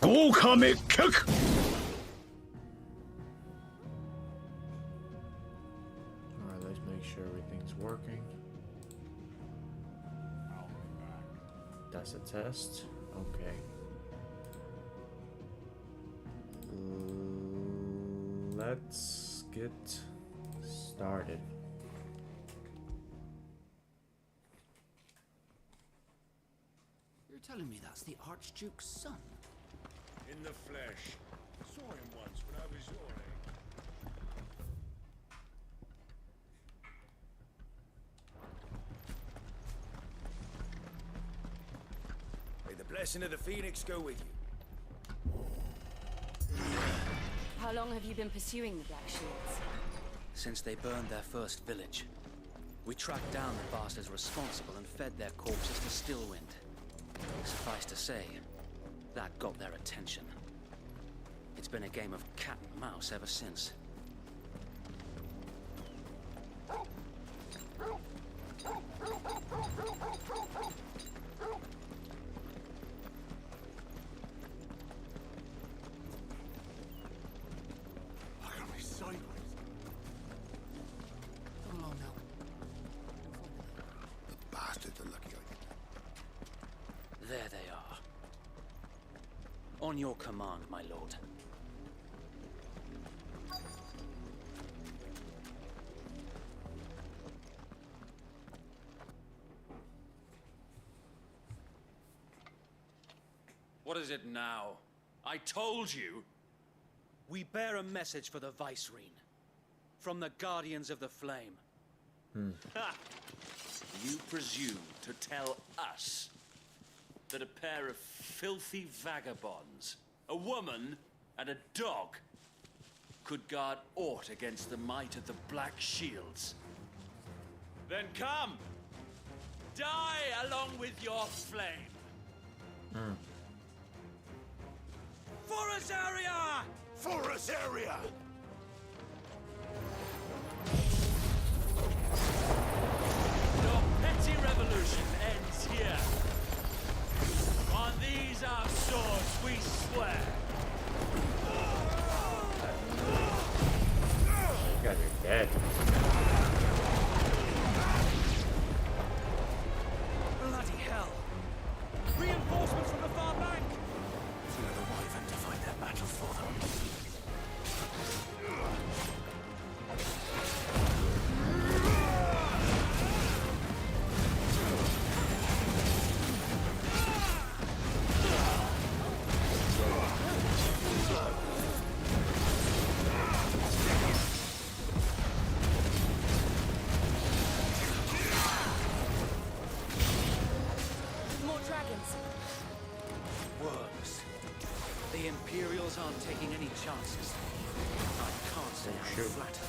豪華滅却。Alright, let's make sure everything's working. That's a test. Okay. Let's get started. You're telling me that's the Archduke's son? In the flesh. Saw him once when I was your age. May the blessing of the Phoenix go with you. How long have you been pursuing the Black Shields? Since they burned their first village. We tracked down the bastards responsible and fed their corpses to Stillwind. Suffice to say, that got their attention. It's been a game of cat and mouse ever since. Look at me sideways. Come along now. The bastards are lucky I did. There they are. On your command, my lord. What is it now? I told you! We bear a message for the Vicereine. From the Guardians of the Flame. Ha! You presume to tell us that a pair of filthy vagabonds, a woman, and a dog could guard aught against the might of the Black Shields. Then come! Die along with your flame! For Azaria! For Azaria! Your petty revolution ends here. On these our swords we swear. You guys are dead. Bloody hell! Reinforcements from the far bank! Fear the Wyvern to fight their battle for them. More dragons. Worms. The Imperials aren't taking any chances. I can't say I'm shoot. flattered.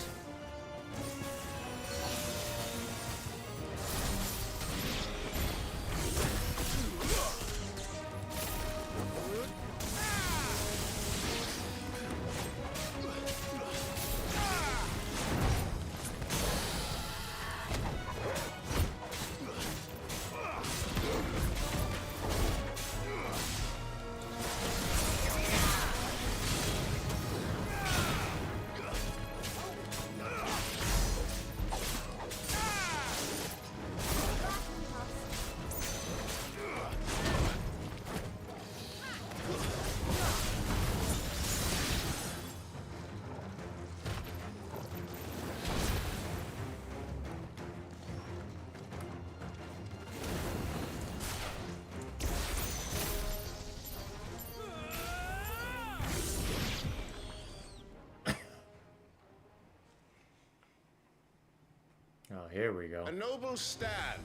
Oh, here we go. A noble stand,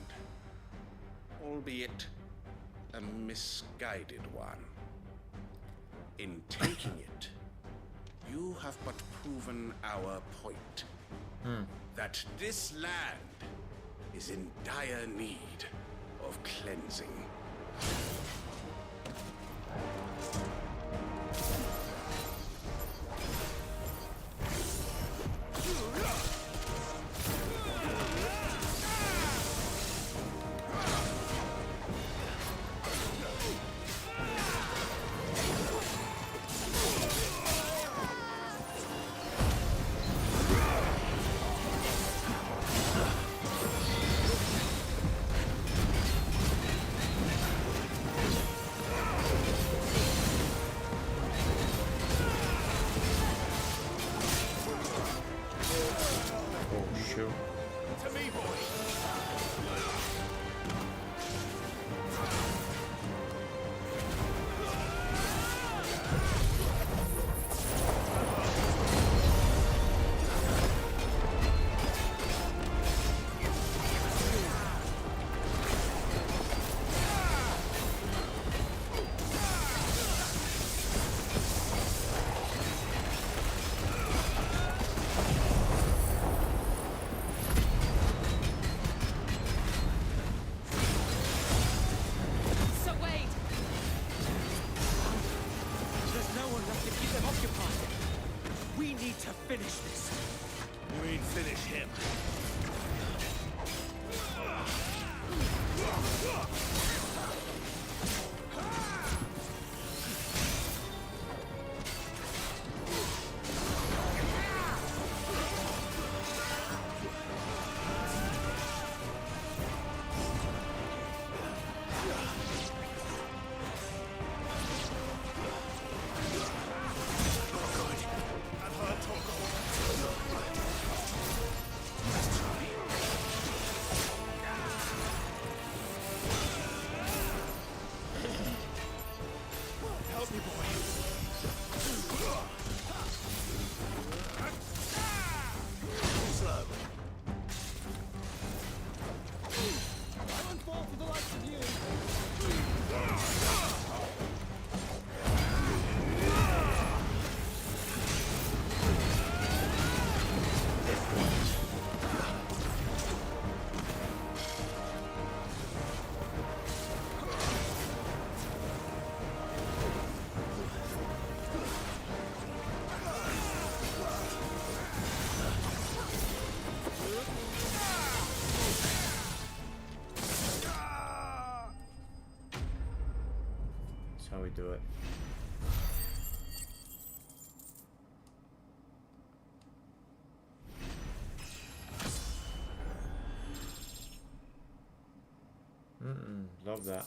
albeit a misguided one. In taking it, you have but proven our point. That this land is in dire need of cleansing. Oh, shoot. To me, boy! So Wade, There's no one left to keep them occupied. We need to finish this. You mean finish him? Let's try. do it. Love that.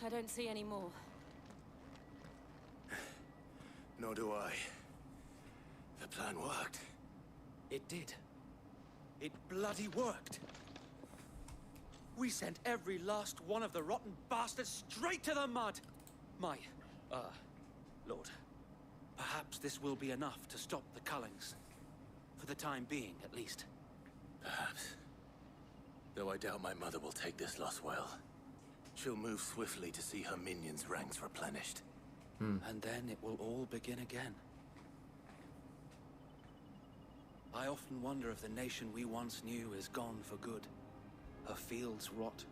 I don't see any more. Nor do I. The plan worked. It did. It bloody worked. We sent every last one of the rotten bastards straight to the mud. My, Lord, perhaps this will be enough to stop the Cullings. For the time being, at least. Perhaps. Though I doubt my mother will take this loss well. She'll move swiftly to see her minions' ranks replenished. And then it will all begin again. I often wonder if the nation we once knew is gone for good. Her fields rot.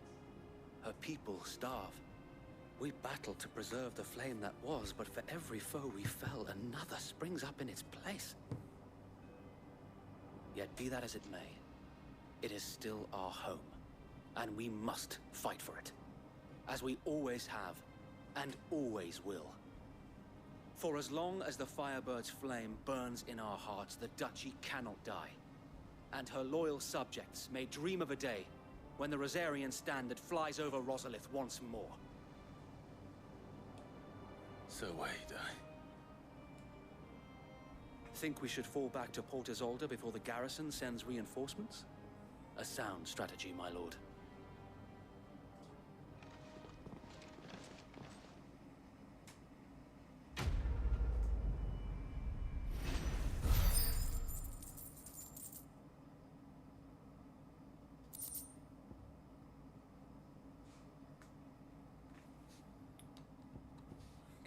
Her people starve. We battled to preserve the flame that was, but for every foe we fell, another springs up in its place. Yet be that as it may, it is still our home, and we must fight for it. As we always have, and always will. For as long as the Firebird's flame burns in our hearts, the Duchy cannot die. And her loyal subjects may dream of a day when the Rosarian standard flies over Rosalith once more. So wait, Think we should fall back to Port Isolde before the garrison sends reinforcements? A sound strategy, my lord.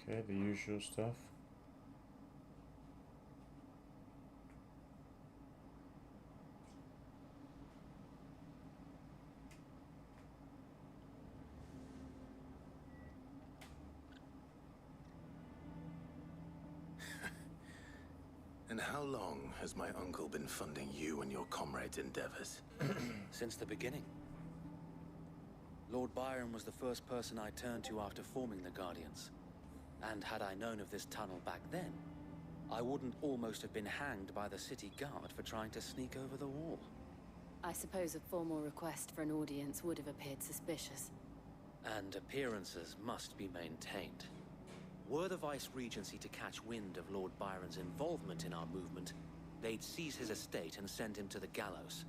Okay, the usual stuff. And how long has my uncle been funding you and your comrades' endeavors? Since the beginning. Lord Byron was the first person I turned to after forming the Guardians. And had I known of this tunnel back then, I wouldn't almost have been hanged by the city guard for trying to sneak over the wall. I suppose a formal request for an audience would have appeared suspicious. And appearances must be maintained. Were the Vice-Regency to catch wind of Lord Byron's involvement in our movement, they'd seize his estate and send him to the gallows,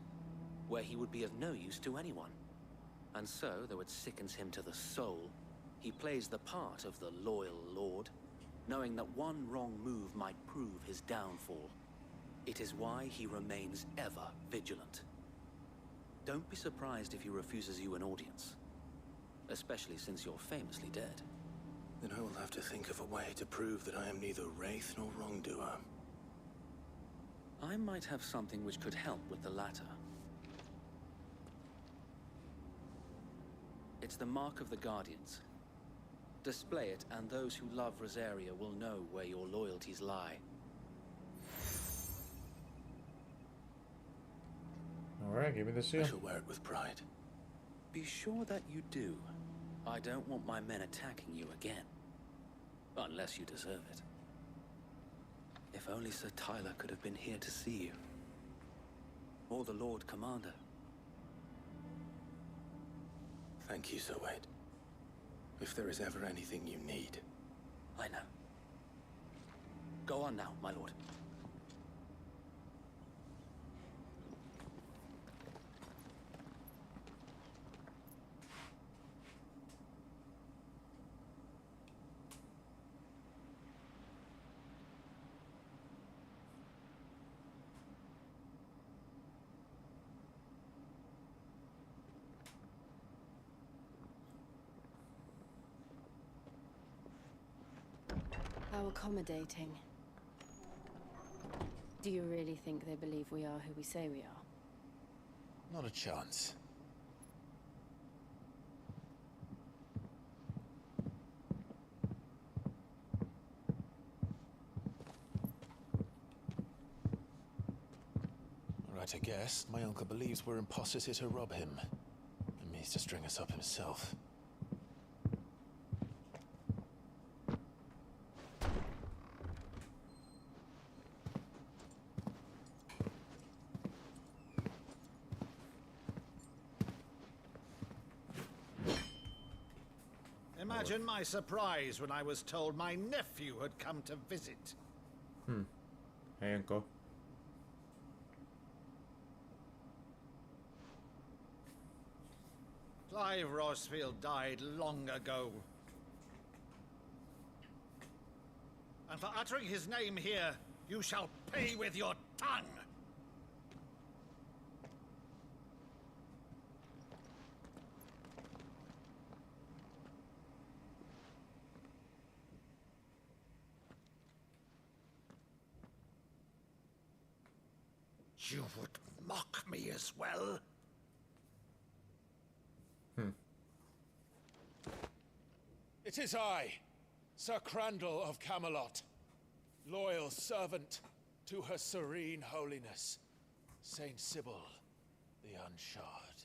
where he would be of no use to anyone. And so, though it sickens him to the soul, he plays the part of the loyal lord, knowing that one wrong move might prove his downfall. It is why he remains ever vigilant. Don't be surprised if he refuses you an audience, especially since you're famously dead. Then I will have to think of a way to prove that I am neither wraith nor wrongdoer. I might have something which could help with the latter. It's the mark of the Guardians. Display it, and those who love Rosaria will know where your loyalties lie. Alright, give me the I seal. shall wear it with pride. Be sure that you do. I don't want my men attacking you again. Unless you deserve it. If only Sir Tyler could have been here to see you. Or the Lord Commander. Thank you, Sir Wade. If there is ever anything you need. I know. Go on now, my lord. How accommodating. Do you really think they believe we are who we say we are? Not a chance. All right, I best, my uncle believes we're imposters here to rob him. And means to string us up himself. Imagine my surprise when I was told my nephew had come to visit. Hey, Uncle. Clive Rosfield died long ago. And for uttering his name here, you shall pay with your tongue! You would mock me as well? It is I, Sir Crandall of Camelot, loyal servant to Her Serene Holiness, Saint Sybil the Unshod.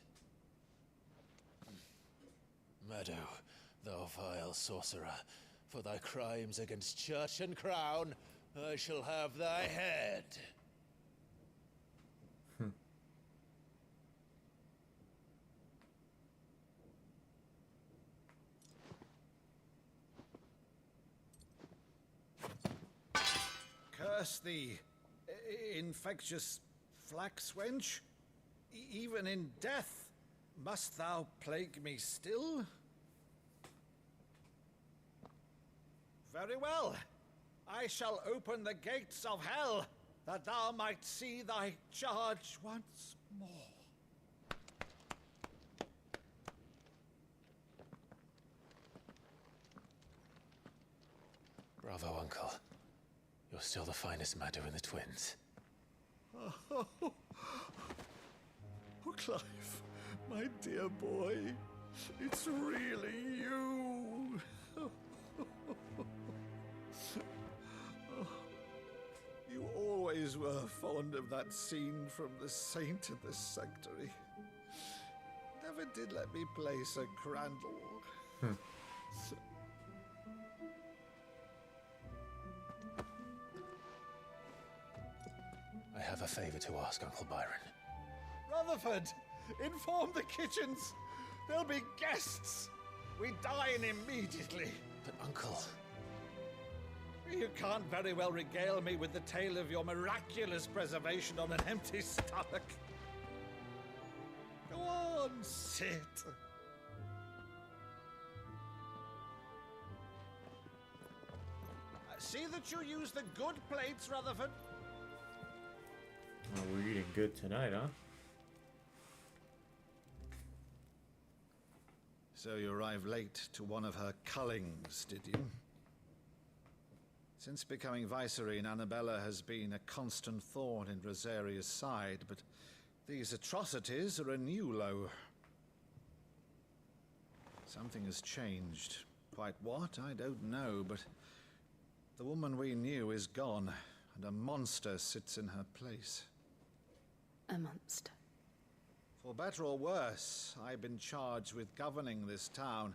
Meadow, thou vile sorcerer, for thy crimes against church and crown, I shall have thy head. Curse thee, infectious flax wench. Even in death, must thou plague me still? Very well. I shall open the gates of hell, that thou might see thy charge once more. Bravo, Uncle. You're still the finest Meadow in the twins. Oh, Clive, my dear boy, it's really you. You always were fond of that scene from The Saint of the Sanctuary. Never did let me play Sir Crandall. I have a favor to ask, Uncle Byron. Rutherford, inform the kitchens. There'll be guests. We dine immediately. But, Uncle... You can't very well regale me with the tale of your miraculous preservation on an empty stomach. Go on, sit. See that you use the good plates, Rutherford. Oh, we're eating good tonight, huh? So you arrived late to one of her cullings, did you? Since becoming Vicereine, Annabella has been a constant thorn in Rosaria's side, but these atrocities are a new low. Something has changed. Quite what, I don't know, but the woman we knew is gone, and a monster sits in her place. A monster. For better or worse, I've been charged with governing this town,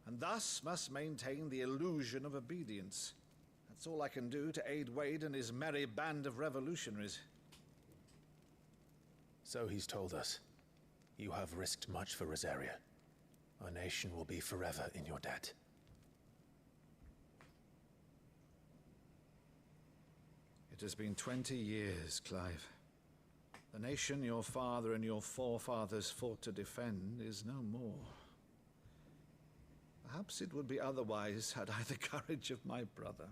and thus must maintain the illusion of obedience. That's all I can do to aid Wade and his merry band of revolutionaries. So he's told us. You have risked much for Rosaria. Our nation will be forever in your debt. It has been 20 years, Clive. The nation your father and your forefathers fought to defend is no more. Perhaps it would be otherwise had I the courage of my brother.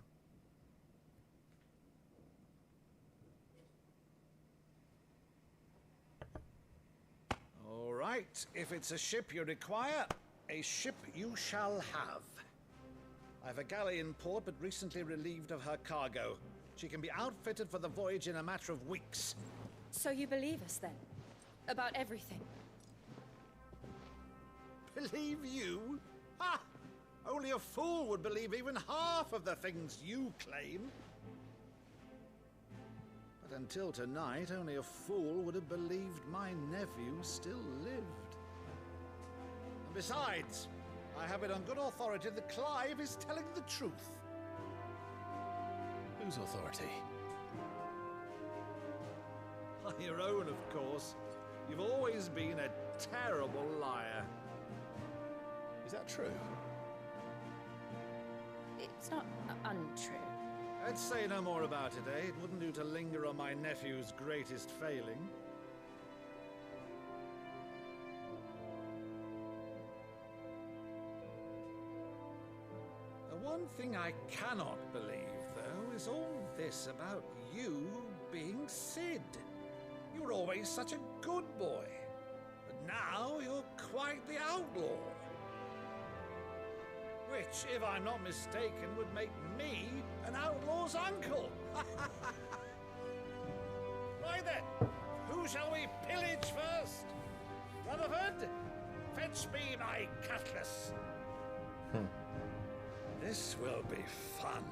All right, if it's a ship you require, a ship you shall have. I've a galley in port, but recently relieved of her cargo. She can be outfitted for the voyage in a matter of weeks. So you believe us then? About everything? Believe you? Ha! Only a fool would believe even half of the things you claim. But until tonight, only a fool would have believed my nephew still lived. And besides, I have it on good authority that Clive is telling the truth. Whose authority? Your own, of course. You've always been a terrible liar. Is that true? It's not untrue. Let's say no more about it, eh? It wouldn't do to linger on my nephew's greatest failing. The one thing I cannot believe, though, is all this about you being Sid. You were always such a good boy, but now you're quite the outlaw. Which, if I'm not mistaken, would make me an outlaw's uncle. Right then, who shall we pillage first? Rutherford, fetch me my cutlass. This will be fun.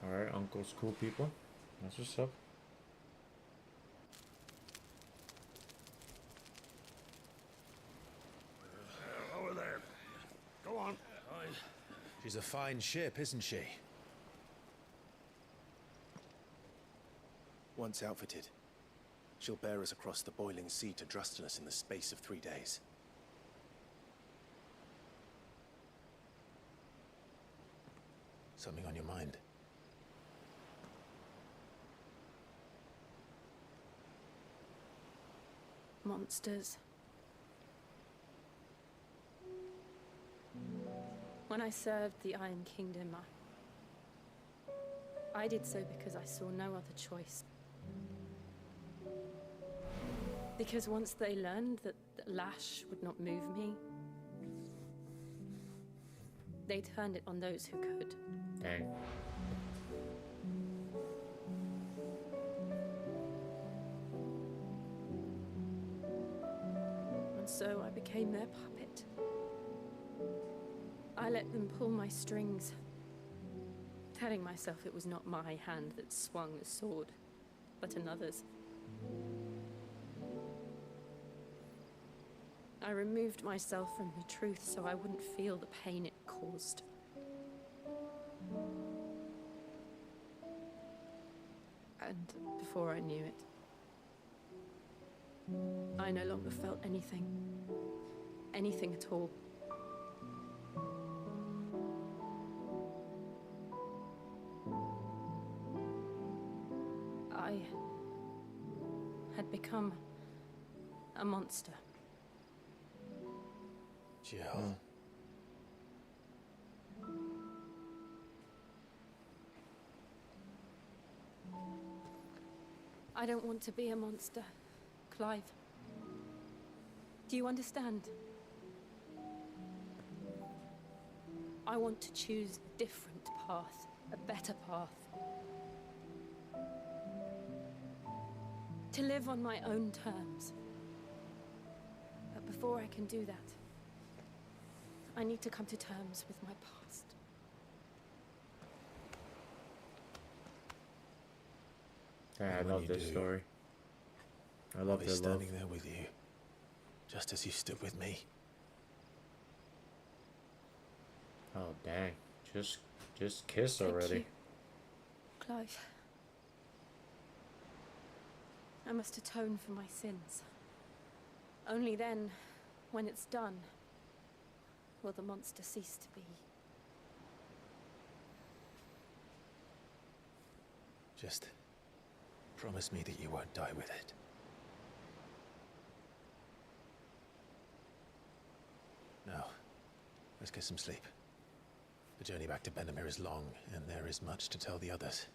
Alright, uncle's cool people. That's what's up. Over there. Go on. She's a fine ship, isn't she? Once outfitted, she'll bear us across the boiling sea to Drustinus in the space of 3 days. Something on your mind? Monsters. When I served the Iron Kingdom, I did so because I saw no other choice. Because once they learned that Lash would not move me, they turned it on those who could. Dang. And so I became their puppet. I let them pull my strings, telling myself it was not my hand that swung the sword, but another's. I removed myself from the truth so I wouldn't feel the pain it caused. And before I knew it, I no longer felt anything. Anything at all. I had become a monster. Jill. I don't want to be a monster, Clive. Do you understand? I want to choose a different path, a better path. To live on my own terms. But before I can do that, I need to come to terms with my past. Yeah, I And when love you this do, story. I I'll love be their love. standing there with you, just as you stood with me. Oh dang. Just kiss Thank already. you, Clive. I must atone for my sins. Only then, when it's done, will the monster cease to be. Just promise me that you won't die with it. Now, let's get some sleep. The journey back to Benamir is long, and there is much to tell the others.